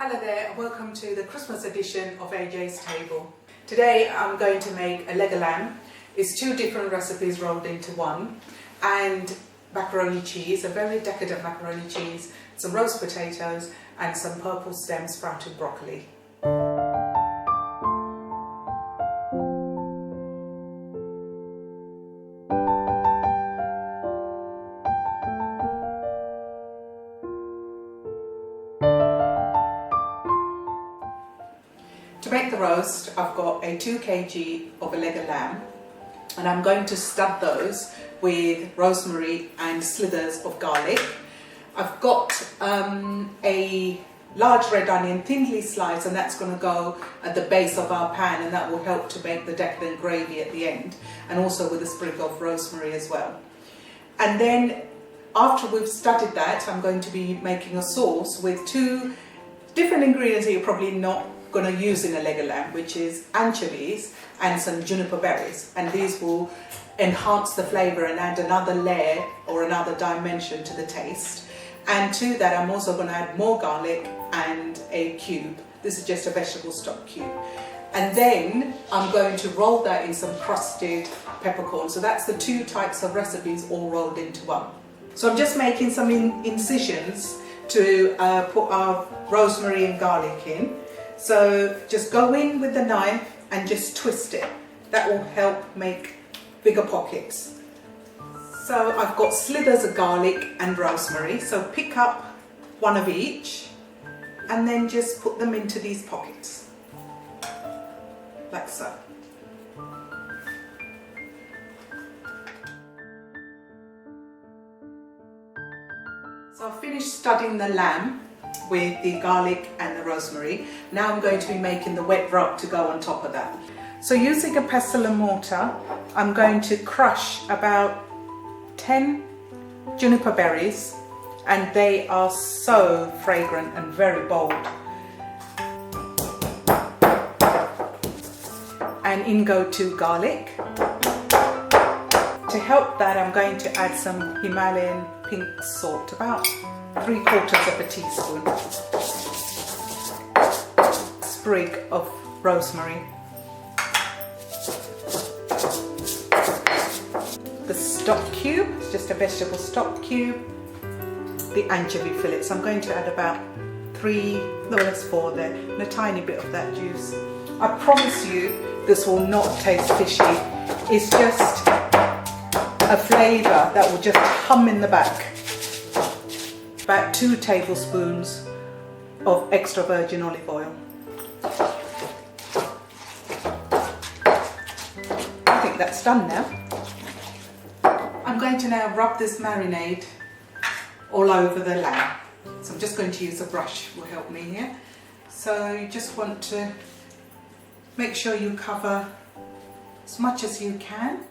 Hello there and welcome to the Christmas edition of AJ's Table. Today I'm going to make a leg of lamb. It's two different recipes rolled into one, and macaroni cheese, a very decadent macaroni cheese, some roast potatoes and some purple stem sprouted broccoli. To make the roast, I've got a 2 kg of a leg of lamb, and I'm going to stud those with rosemary and slithers of garlic. I've got a large red onion thinly sliced, and that's going to go at the base of our pan, and that will help to make the decadent gravy at the end, and also with a sprig of rosemary as well. And then after we've studded that, I'm going to be making a sauce with two different ingredients that you're probably not going to use in a leg of lamb, which is anchovies and some juniper berries, and these will enhance the flavour and add another layer or another dimension to the taste. And to that I'm also going to add more garlic and a cube. This is just a vegetable stock cube, and then I'm going to roll that in some crusted peppercorn. So that's the two types of recipes all rolled into one. So I'm just making some incisions to put our rosemary and garlic in. So just go in with the knife and just twist it. That will help make bigger pockets. So I've got slithers of garlic and rosemary. So pick up one of each and then just put them into these pockets, like so. So I've finished studding the lamb with the garlic and the rosemary. Now I'm going to be making the wet rub to go on top of that. So using a pestle and mortar, I'm going to crush about 10 juniper berries, and they are so fragrant and very bold. And in go 2 garlic. To help that, I'm going to add some Himalayan pink salt, about 3/4 of a teaspoon. Sprig of rosemary. The stock cube, it's just a vegetable stock cube. The anchovy fillets, I'm going to add about 4 there, and a tiny bit of that juice. I promise you this will not taste fishy. It's just a flavour that will just hum in the back. About 2 tablespoons of extra virgin olive oil. I think that's done now. I'm going to now rub this marinade all over the lamb. So I'm just going to use a brush, will help me here. So you just want to make sure you cover as much as you can.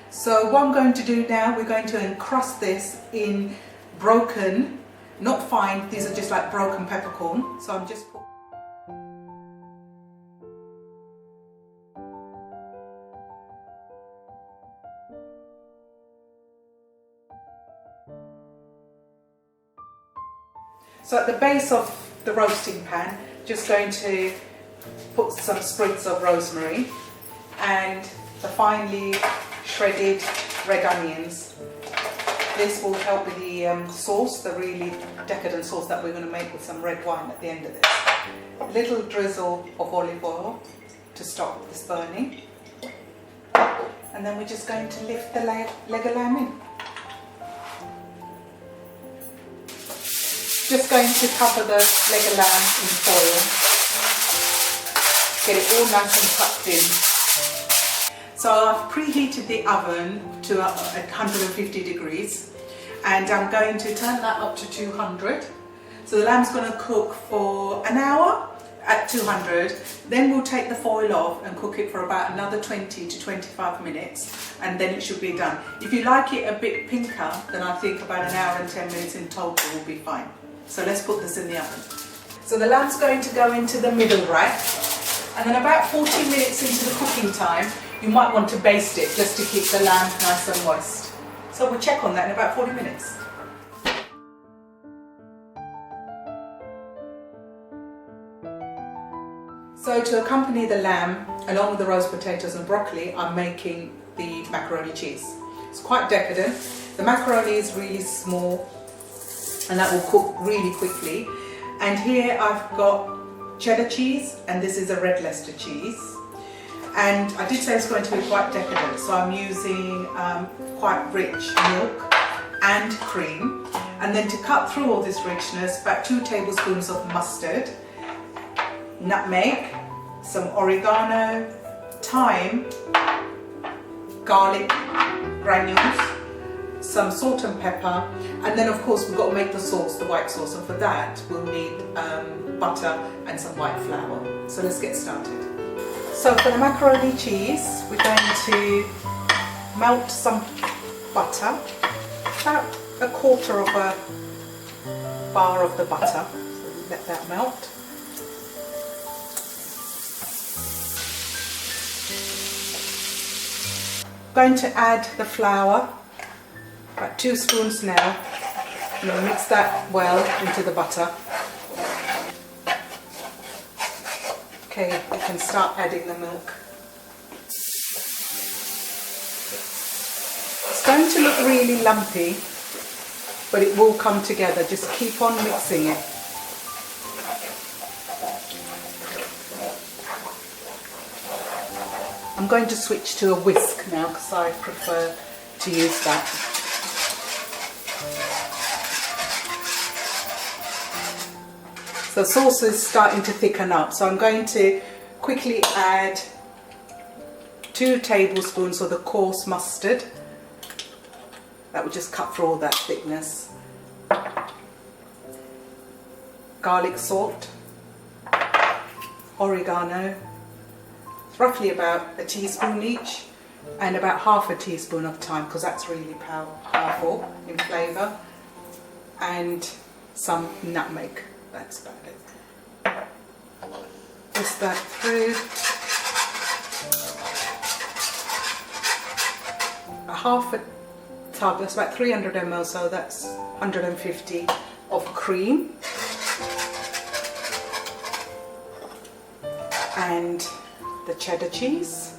So what I'm going to do now, we're going to encrust this in broken, not fine, these are just like broken peppercorn. So I'm just So at the base of the roasting pan, just going to put some sprigs of rosemary and the finely shredded red onions. This will help with the sauce, the really decadent sauce that we're going to make with some red wine at the end of this. A little drizzle of olive oil to stop this burning. And then we're just going to lift the leg of lamb in. Just going to cover the leg of lamb in foil. Get it all nice and tucked in. So I've preheated the oven to 150 degrees, and I'm going to turn that up to 200. So the lamb's going to cook for an hour at 200. Then we'll take the foil off and cook it for about another 20 to 25 minutes, and then it should be done. If you like it a bit pinker, then I think about an hour and 10 minutes in total will be fine. So let's put this in the oven. So the lamb's going to go into the middle rack, and then about 40 minutes into the cooking time, you might want to baste it just to keep the lamb nice and moist. So we'll check on that in about 40 minutes. So to accompany the lamb, along with the roast potatoes and broccoli, I'm making the macaroni cheese. It's quite decadent. The macaroni is really small and that will cook really quickly. And here I've got cheddar cheese, and this is a red Leicester cheese. And I did say it's going to be quite decadent, so I'm using quite rich milk and cream. And then to cut through all this richness, about 2 tablespoons of mustard, nutmeg, some oregano, thyme, garlic granules, some salt and pepper, and then of course we've got to make the sauce, the white sauce, and for that we'll need butter and some white flour. So let's get started. So for the macaroni cheese, we're going to melt some butter, about 1/4 of a bar of the butter, so let that melt. Going to add the flour, about 2 spoons now, and then mix that well into the butter. Okay, you can start adding the milk. It's going to look really lumpy, but it will come together. Just keep on mixing it. I'm going to switch to a whisk now because I prefer to use that. The sauce is starting to thicken up, so I'm going to quickly add 2 tablespoons of the coarse mustard. That will just cut through all that thickness. Garlic salt, oregano, roughly about a teaspoon each, and about 1/2 teaspoon of thyme because that's really powerful in flavour, and some nutmeg. That's about it. Whisk that through. A 1/2 tub, that's about 300 ml, so that's 150 of cream. And the cheddar cheese.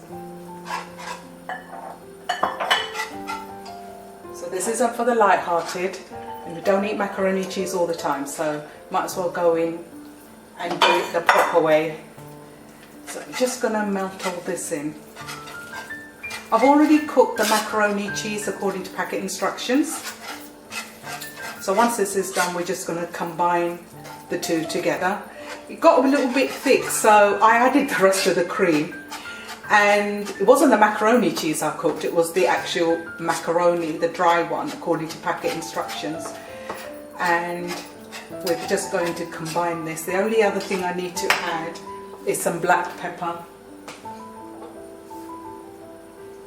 So this isn't for the light-hearted, and we don't eat macaroni cheese all the time, so might as well go in and do it the proper way. So I'm just going to melt all this in. I've already cooked the macaroni cheese according to packet instructions. So once this is done, we're just going to combine the two together. It got a little bit thick, so I added the rest of the cream. And it wasn't the macaroni cheese I cooked, it was the actual macaroni, the dry one, according to packet instructions. And we're just going to combine this. The only other thing I need to add is some black pepper.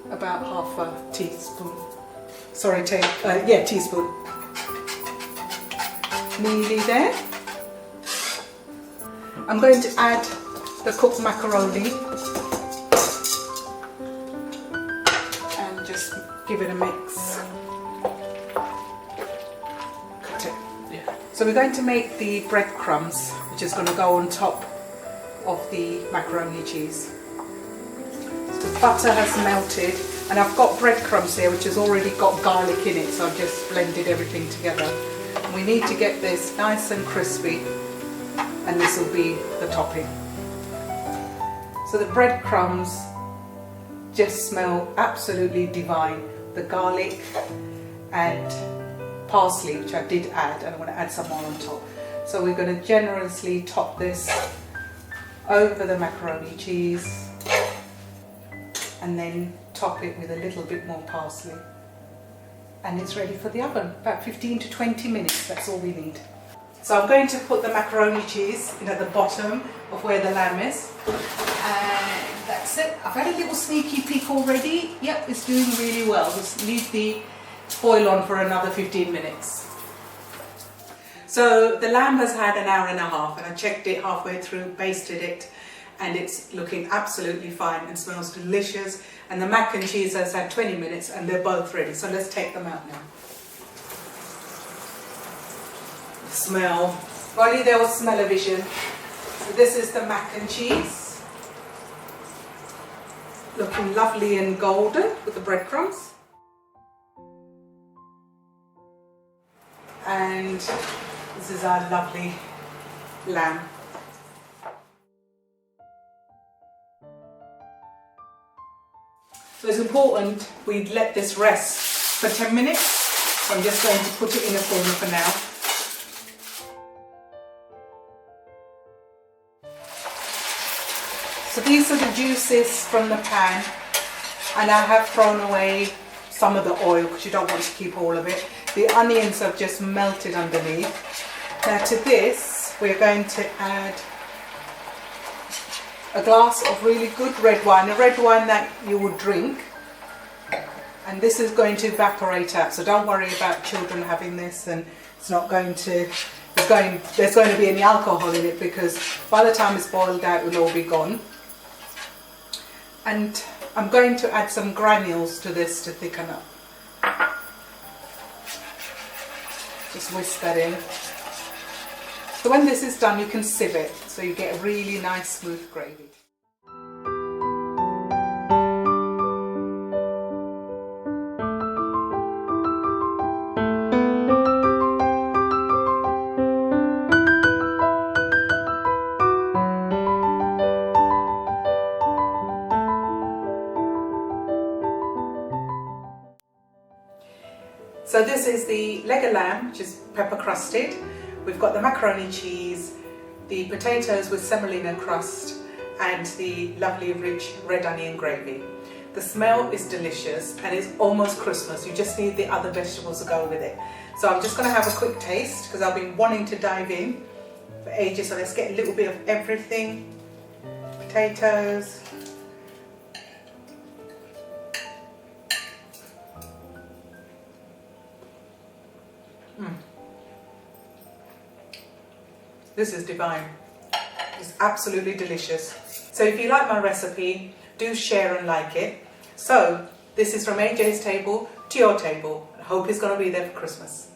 About 1/2 teaspoon. Sorry, teaspoon. Nearly there. I'm going to add the cooked macaroni and just give it a mix. Cut it. Yeah. So we're going to make the breadcrumbs, which is going to go on top of the macaroni cheese. So the butter has melted, and I've got breadcrumbs here which has already got garlic in it, so I've just blended everything together. And we need to get this nice and crispy, and this will be the topping. So the breadcrumbs just smell absolutely divine. The garlic and parsley, which I did add, and I want to add some more on top. So we're going to generously top this over the macaroni cheese and then top it with a little bit more parsley. And it's ready for the oven. About 15 to 20 minutes, that's all we need. So I'm going to put the macaroni cheese in at the bottom of where the lamb is. And that's it. I've had a little sneaky peek already. Yep, it's doing really well. Just leave the foil on for another 15 minutes. So the lamb has had an hour and a half, and I checked it halfway through, basted it, and it's looking absolutely fine and smells delicious. And the mac and cheese has had 20 minutes and they're both ready. So let's take them out now. Smell. Only there was smell-o-vision. So this is the mac and cheese. Looking lovely and golden with the breadcrumbs. And this is our lovely lamb. So it's important we let this rest for 10 minutes. I'm just going to put it in a corner for now. So these are the juices from the pan, and I have thrown away some of the oil because you don't want to keep all of it. The onions have just melted underneath. Now to this we're going to add a glass of really good red wine, a red wine that you would drink, and this is going to evaporate out, so don't worry about children having this, and it's not going to, there's going to be any alcohol in it, because by the time it's boiled out it will all be gone. And I'm going to add some granules to this to thicken up. Just whisk that in. So when this is done, you can sieve it, so you get a really nice smooth gravy. So this is the leg of lamb, which is pepper crusted. We've got the macaroni cheese, the potatoes with semolina crust, and the lovely rich red onion gravy. The smell is delicious and it's almost Christmas. You just need the other vegetables to go with it. So I'm just going to have a quick taste because I've been wanting to dive in for ages. So let's get a little bit of everything. Potatoes. This is divine. It's absolutely delicious. So if you like my recipe, do share and like it. So this is from AJ's table to your table. I hope it's going to be there for Christmas.